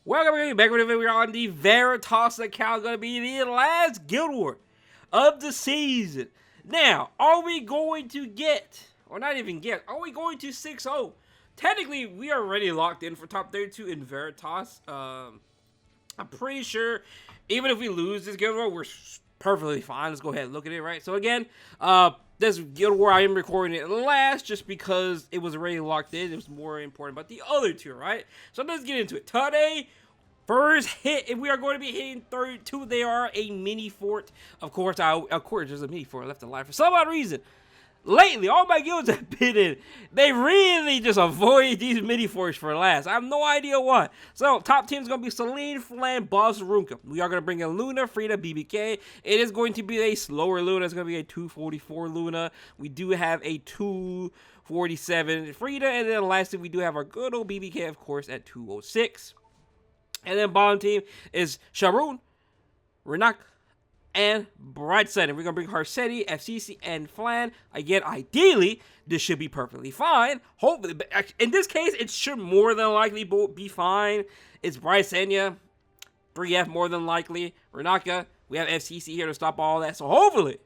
Welcome back with a video. We're on the Veritas account. Going to be the last Guild War of the season. Now, are we going to get, or not even get, are we going to 6-0? Technically, we are already locked in for top 32 in Veritas. I'm pretty sure, even if we lose this Guild War, we're perfectly fine. Let's go ahead and look at it, right? So again, this Guild War, I am recording it last just because it was already locked in. It was more important about the other two, right? So let's get into it. Today, first hit, if we are going to be hitting 32, they are a mini fort. Of course, there's a mini fort left alive for some odd reason. Lately, all my guilds have been in, they really just avoid these mini forts for last. I have no idea why. So, top team is going to be Celine, Flan, Boss, Runka. We are going to bring in Luna, Frida, BBK. It is going to be a slower Luna. It's going to be a 244 Luna. We do have a 247 Frida. And then lastly, we do have our good old BBK, of course, at 206. And then bottom team is Sharon, Renak, and Brightside. And we're going to bring Harsetti, FCC, and Flan. Again, ideally, this should be perfectly fine. Hopefully, in this case, it should more than likely be fine. It's Brightsanya, 3F more than likely. Renaka, we have FCC here to stop all that. So hopefully,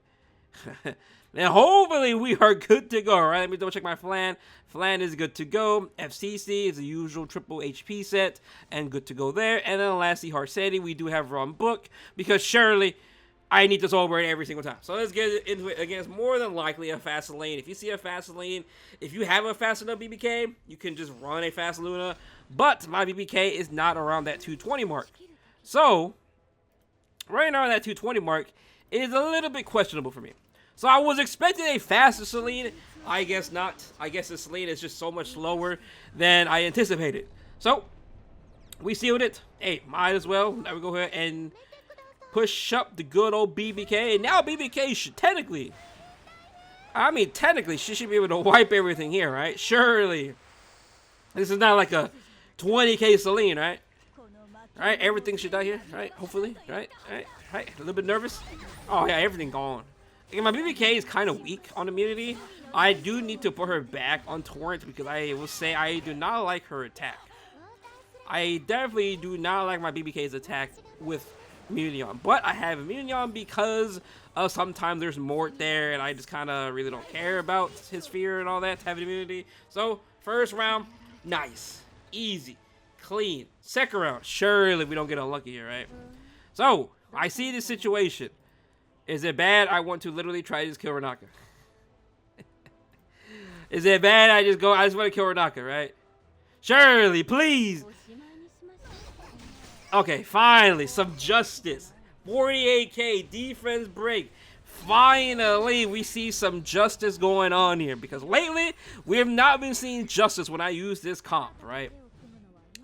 now hopefully we are good to go. All right, let me double check my Flan. Flan is good to go. FCC is the usual triple HP set and good to go there. And then lastly, Harsetti, we do have Rum Book because surely I need this over every single time. So let's get into it. Again, it's more than likely a fast lane. If you see a fast lane, if you have a fast enough BBK, you can just run a fast Luna. But my BBK is not around that 220 mark. So, right now that 220 mark is a little bit questionable for me. So I was expecting a faster Celine. I guess not. I guess the Celine is just so much slower than I anticipated. So, we sealed it. Hey, might as well. Now we go ahead and push up the good old BBK. And now BBK should technically, she should be able to wipe everything here, right? Surely. This is not like a 20k Celine, right? Right? Everything should die here, right? Hopefully, right? Right? A little bit nervous. Oh, yeah, everything gone. Again, my BBK is kind of weak on immunity. I do need to put her back on Torrent because I will say I do not like her attack. I definitely do not like my BBK's attack with immunity on, but I have immunity on because sometimes there's Mort there and I just kind of really don't care about his fear and all that to have immunity. So first round, nice, easy, clean. Second round, surely we don't get unlucky here, right? So I see this situation. Is it bad? I want to literally try to just kill Renaka. Is it bad? I just want to kill Renaka, right? Surely, please. Okay, finally, some justice. 48k defense break. Finally, we see some justice going on here. Because lately, we have not been seeing justice when I use this comp, right?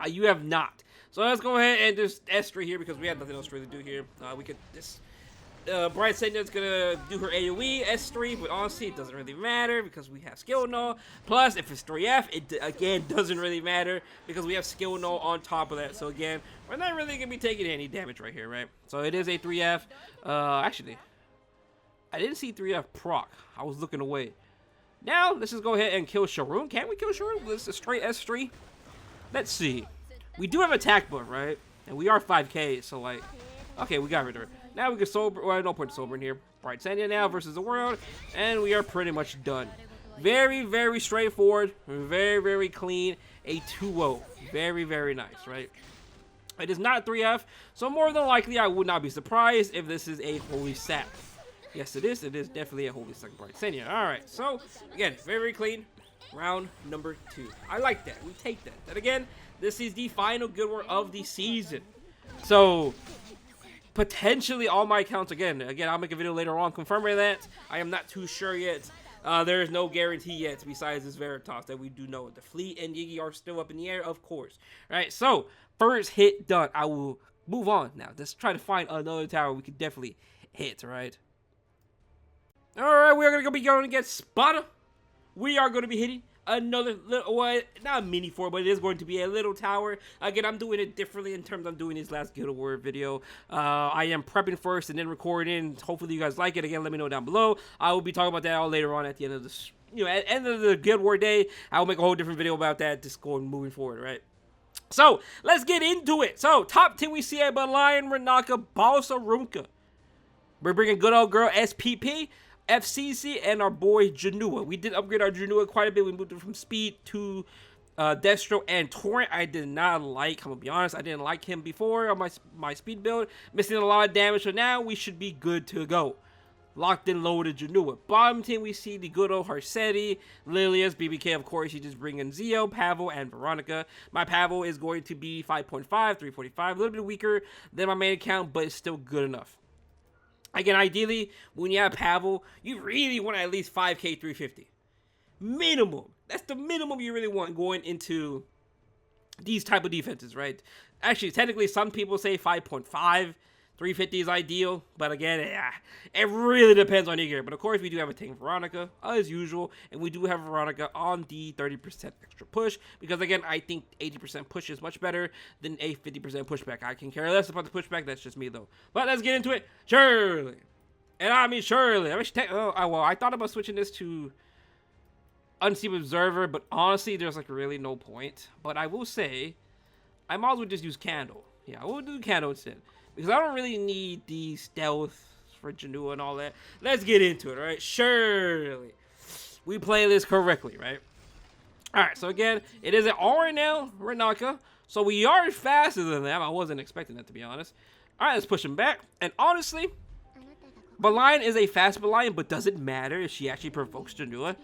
You have not. So let's go ahead and just S3 here because we have nothing else to really do here. We could just... Bright Sentinel's gonna do her AoE S3, but honestly it doesn't really matter because we have skill null. Plus, if it's 3F, it again doesn't really matter because we have skill null on top of that. So again, we're not really gonna be taking any damage right here, right? So it is a 3F. Actually, I didn't see 3F proc. I was looking away. Now let's just go ahead and kill Sharon. Can we kill Sharon with a straight S3? Let's see. We do have attack buff, right? And we are 5k, so like, okay, we got rid of her. Now we can sober, well, no point sober in here. Bright Sanya now versus the world, and we are pretty much done. Very, very straightforward, very, very clean. A 2-0, very, very nice, right? It is not 3F, so more than likely I would not be surprised if this is a Holy Sack. Yes, it is. It is definitely a Holy Sack Bright Sanya. All right, so again, very clean. Round number 2. I like that. We take that. And again, this is the final Guild War of the season. So potentially all my accounts, again, I'll make a video later on confirming that. I am not too sure yet. There is no guarantee yet besides this Veritas that we do know. The Fleet and Yigi are still up in the air, of course. All right, so first hit done. I will move on now. Let's try to find another tower we could definitely hit, right? All right, we're going to be going against Spada. We are going to be hitting another little, well, not a mini fort, but it is going to be a little tower. Again, I'm doing it differently in terms of doing this last Guild War video. I am prepping first and then recording. Hopefully you guys like it. Again, let me know down below. I will be talking about that all later on at the end of this, at the end of the Guild War day. I will make a whole different video about that, just going moving forward, right? So let's get into it. So top 10 we see a Belian, Renaka, Balsarunka. We're bringing good old girl SPP, FCC, and our boy Janua. We did upgrade our Janua quite a bit. We moved it from speed to Destro and Torrent. I did not like, I'm gonna be honest, I didn't like him before on my speed build. Missing a lot of damage, so now we should be good to go. Locked and loaded Janua. Bottom 10, we see the good old Harsetti, Lilius, BBK, of course. You just bring in Zio, Pavel, and Veronica. My Pavel is going to be 5.5, 345, a little bit weaker than my main account, but it's still good enough. Again, ideally, when you have Pavel, you really want at least 5k 350. Minimum. That's the minimum you really want going into these type of defenses, right? Actually, technically, some people say 5.5. 350 is ideal, but again, it really depends on your gear. But of course, we do have a tank Veronica, as usual, and we do have Veronica on the 30% extra push, because again, I think 80% push is much better than a 50% pushback. I can care less about the pushback, that's just me though. But let's get into it. Surely. And I mean Surely. I thought about switching this to Unseen Observer, but honestly, there's like really no point. But I will say, I might as well just use Candle. Yeah, I will do Candle instead. Because I don't really need the stealth for Janua and all that. Let's get into it, right? Surely. We play this correctly, right? Alright, so again, it is an RNL Renaka. So we are faster than them. I wasn't expecting that, to be honest. Alright, let's push him back. And honestly, Belian is a fast Belian, but does it matter if she actually provokes Janua?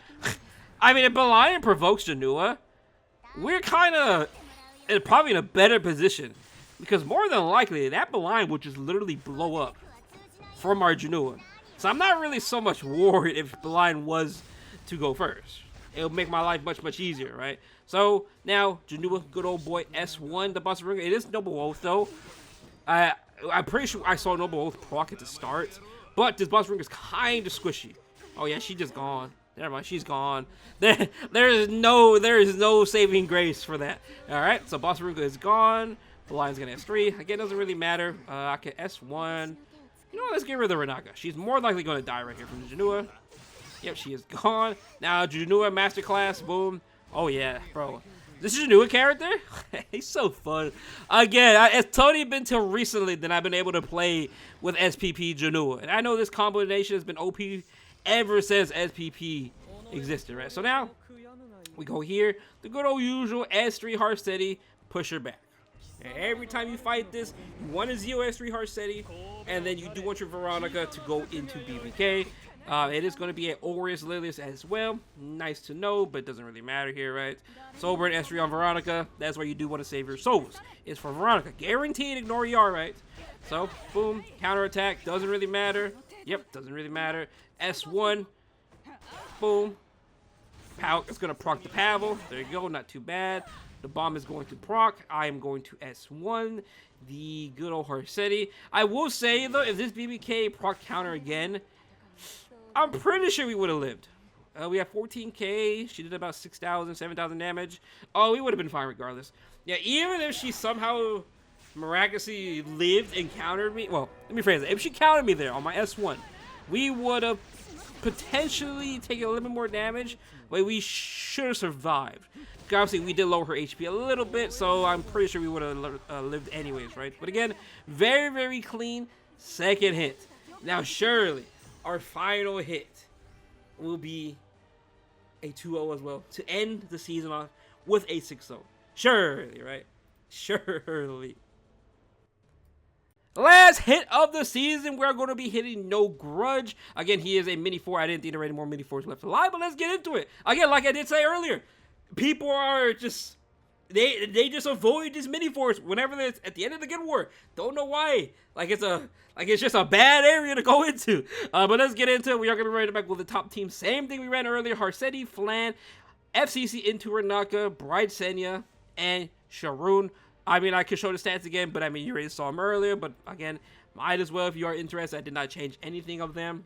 I mean, if Belian provokes Janua, we're kind of probably in a better position. Because more than likely, that Belian will just literally blow up from our Janua. So I'm not really so much worried if Belian was to go first. It'll make my life much, much easier, right? So now, Janua, good old boy, S1, the boss ring. It is Noble Oath, though. I'm pretty sure I saw Noble Oath proc at the start. But this boss ring is kind of squishy. Oh, yeah, she just gone. Never mind, she's gone. There is no saving grace for that. All right, so boss ring is gone. Belian's gonna S3. Again, doesn't really matter. I can S1. You know what? Let's get rid of Renaka. She's more likely gonna die right here from the Janua. Yep, she is gone. Now, Janua Masterclass. Boom. Oh, yeah, bro. This is a Janua character? He's so fun. Again, it's totally been till recently that I've been able to play with SPP Janua. And I know this combination has been OP ever since SPP existed, right? So now, we go here. The good old usual S3 Harsetti. Push her back. And every time you fight this, you want a Zio S3 Harsetti, and then you do want your Veronica to go into BBK. It is going to be an Aureus Lilius as well. Nice to know, but it doesn't really matter here, right? Sober and S3 on Veronica. That's why you do want to save your souls. It's for Veronica. Guaranteed ignore ER, right? So, boom. Counterattack. Doesn't really matter. Yep, doesn't really matter. S1. Boom. It's going to proc the Pavel. There you go. Not too bad. The bomb is going to proc. I am going to S1. The good old Harsetti. I will say, though, if this BBK proc counter again, I'm pretty sure we would have lived. We have 14k. She did about 6,000, 7,000 damage. Oh, we would have been fine regardless. Yeah, even if she somehow miraculously lived and countered me. Well, let me phrase it. If she countered me there on my S1, we would have potentially taken a little bit more damage, but we should have survived. Obviously, we did lower her HP a little bit, so I'm pretty sure we would have lived anyways, right? But again, very, very clean second hit. Now, surely, our final hit will be a 2-0 as well to end the season off with a 6-0. Surely, right? Surely. Last hit of the season, we're going to be hitting No Grudge. Again, he is a mini 4. I didn't think there were any more mini 4s left alive, but let's get into it. Again, like I did say earlier, people are just, they just avoid this mini force whenever they're at the end of the Guild War. Don't know why. Like it's just a bad area to go into. But let's get into it. We are gonna be running back with the top team. Same thing we ran earlier. Harsetti, Flan, FCC into Renaka, Bride Senya, and Sharoon. I mean, I could show the stats again, but I mean, you already saw them earlier. But again, might as well if you are interested. I did not change anything of them.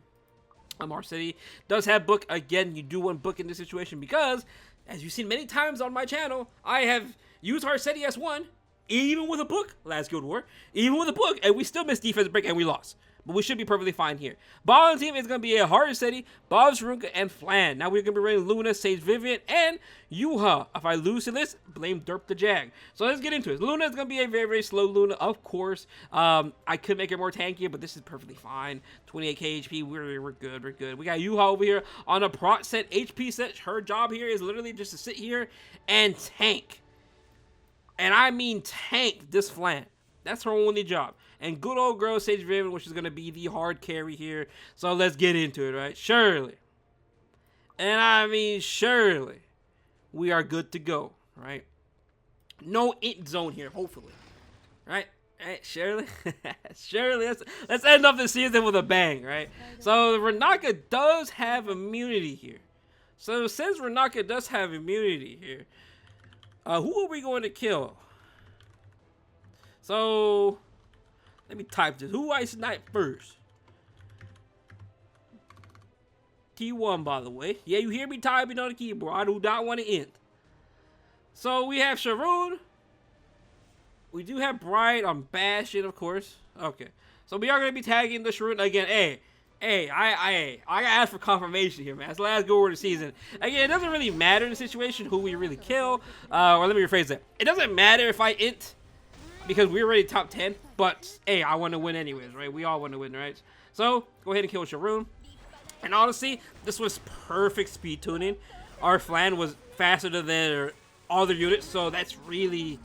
Harsetti does have book. Again, you do want book in this situation because, as you've seen many times on my channel, I have used Harsetti S1, even with a book, last Guild War, even with a book, and we still missed defense break and we lost. But we should be perfectly fine here. Bottom team is going to be a Hard City, Bob's Ruka, and Flan. Now we're going to be running Luna, Sage Vivian, and Yuha. If I lose to this, blame Derp the Jag. So let's get into it. Luna is going to be a very, very slow Luna, of course. I could make it more tankier, but this is perfectly fine. 28k HP, we're good, we're good. We got Yuha over here on a prot set, HP set. Her job here is literally just to sit here and tank. And I mean tank this Flan. That's her only job. And good old girl Sage Vivian, which is going to be the hard carry here. So let's get into it, right? Surely. And I mean surely. We are good to go, right? No int zone here, hopefully. Right? Right, surely. Surely. Let's end up the season with a bang, right? So Renaka does have immunity here. So since Renaka does have immunity here, who are we going to kill? So let me type this. Who I snipe first? T1, by the way. Yeah, you hear me typing on the keyboard. I do not want to end. So we have Sharon. We do have Bright on Bastion, of course. Okay. So we are going to be tagging the Sharon again. Hey, I gotta ask for confirmation here, man. It's the last go of the season. Again, it doesn't really matter in the situation who we really kill. Or let me rephrase that. It doesn't matter if I int, because we're already top 10. But, hey, I want to win anyways, right? We all want to win, right? So, go ahead and kill Sharon. And honestly, this was perfect speed tuning. Our Flan was faster than their other units, so that's really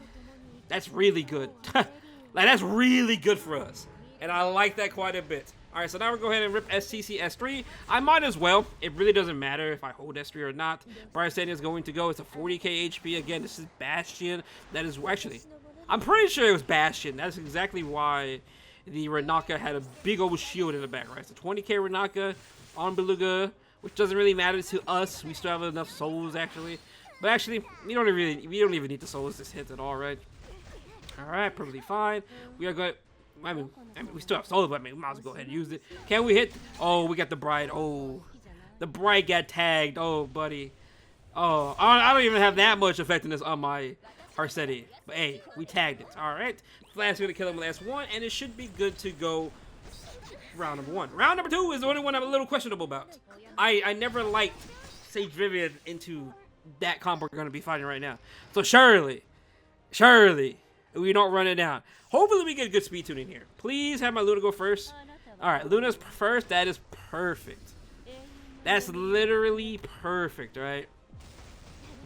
good. Like, that's really good for us. And I like that quite a bit. Alright, so now we're going to go ahead and rip STC S3. I might as well. It really doesn't matter if I hold S3 or not. Bryson is going to go. It's a 40k HP. Again, this is Bastion. That is actually, I'm pretty sure it was Bastion. That's exactly why the Renaka had a big old shield in the back, right? So 20k Renaka on Beluga, which doesn't really matter to us. We still have enough souls, actually. But actually, we don't even need the souls this hit at all, right? Alright, perfectly fine. We are going. I mean, we still have souls, but I mean, we might as well go ahead and use it. Can we hit? Oh, we got the Bride. Oh, the Bride got tagged. Oh, buddy. Oh, I don't even have that much effectiveness on my Harsetti. But hey, we tagged it. All right. Flash going to kill him with S1, and it should be good to go round number 1. Round number 2 is the only one I'm a little questionable about. I never liked Sage Vivian into that combo we're going to be fighting right now. So surely, we don't run it down. Hopefully we get good speed tuning here. Please have my Luna go first. Alright, Luna's first. That is perfect. That's literally perfect, right?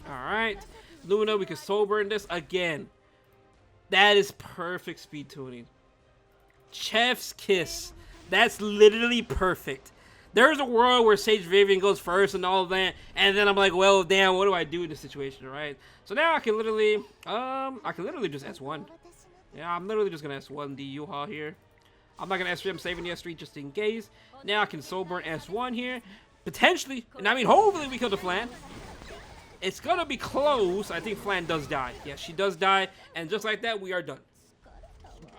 Alright. Luna, we can soul burn this again. That is perfect speed tuning. Chef's kiss. That's literally perfect. There's a world where Sage Vivian goes first and all of that, and then I'm like, well, damn, what do I do in this situation, right? So now I can literally just S1. Yeah, I'm literally just gonna S1 the Yuha here. I'm not gonna S3. I'm saving the S3 just in case. Now I can soul burn S1 here, potentially, and I mean, hopefully we kill the Flan. It's gonna be close. I think Flan does die. Yeah, she does die, and just like that, we are done.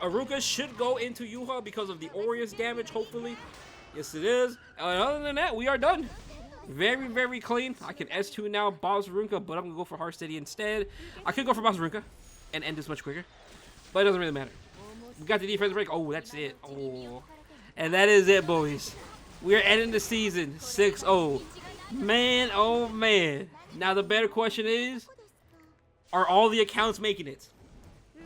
Aruka should go into Yuha because of the Aureus damage, hopefully. Yes, it is. And other than that, we are done. Very, very clean. I can S2 now, Bob's Ruka, but I'm going to go for Heart City instead. I could go for Bob's Ruka and end this much quicker, but it doesn't really matter. We got the defense break. Oh, that's it. Oh. And that is it, boys. We're ending the season 6-0. Man, oh, man. Now, the better question is, are all the accounts making it?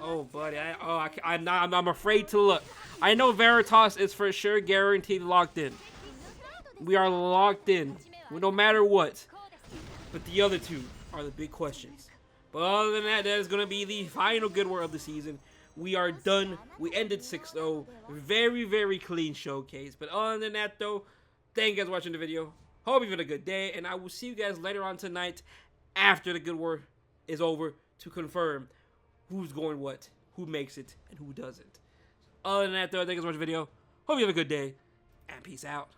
Oh, buddy. I'm afraid to look. I know Veritas is for sure guaranteed locked in. We are locked in, no matter what. But the other two are the big questions. But other than that, that is going to be the final good word of the season. We are done. We ended 6-0. Very, very clean showcase. But other than that, though, thank you guys for watching the video. Hope you've had a good day. And I will see you guys later on tonight after the good word is over to confirm who's going what, who makes it, and who doesn't. Other than that, though, thank you guys for watching the video. Hope you have a good day. And peace out.